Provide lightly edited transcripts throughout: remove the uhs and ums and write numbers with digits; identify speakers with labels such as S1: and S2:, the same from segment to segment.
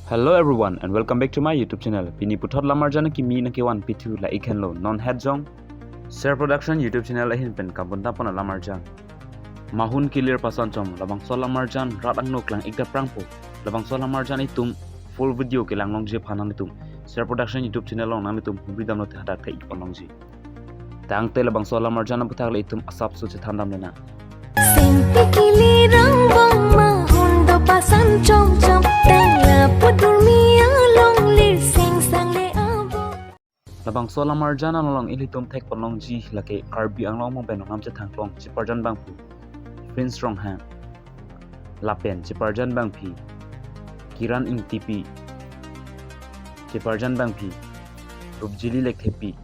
S1: Hello everyone and welcome back to my YouTube channel. Pini puthot lamar jana ki mi na kewan pitu la ikan lo non head jong. Share production YouTube channel ahin pen kabunta pona lamar jan. Mahun Kelir Pasanchom labang so lamar jan ratang nok lang ikda prangpo. Labang so lamar jan itum full video ke lang long je phanan itum. Share production YouTube channel long nam itum bidam no ta thai ipon long ji. Tang te labang so lamar jan puthak le itum asap su che thandam lena.
S2: Sempi kilirang bang mahun do pasanchom chom tela pudurmia long lir sing sang le abo.
S1: Labang so lamar jan long ilitum thek pon long ji lake Karbi ang long mong pen nam che thang long chiparjan bang pu. Prince Ronghang Lapen Ciparjan Bang Pi Kiran ingtipi Ciparjan Bang Pi Rupjili inghipi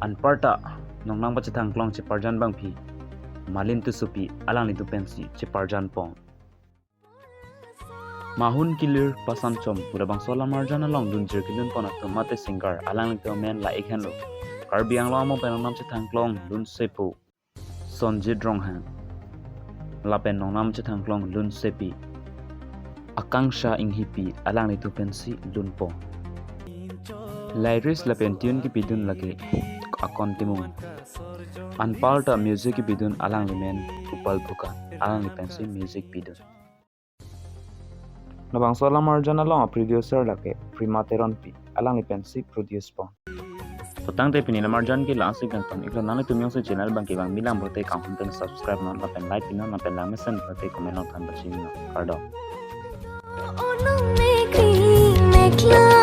S1: Anparta Nongnang Bachatang Klong Ciparjan Bang Pi Malin Tusupi Alang Litu Pensi Ciparjan Pong Mahun Kelir Pasanchom Urabang Sola Marjana Long Dunjir Kilun Pona Tomate Singar Alang Litu Men La Ikhanlo Karbi Ang Long Mo Penonam Chatang Klong Lun Sepo Sonjit Ronghang Lapen nongnam chetang klong lun sepi Akangsha inghipi alang itu pensi lun po Lyris lapen tune ki bidun lagi Akon Timing Anpalta music ki bidun alang limen upal bukan alang pensi music bidun Nabang sola marjana long producer lagi Prima Teronpi alang pensi produce po Petang te pinila marjan ki langsung gantong iklan nang itu miong channel bang ki bang bilang berarti kamu pen subscribe non lapen like non lapen lang mesen berarti komen non tan bersih no kardo
S2: Onong negeri nekla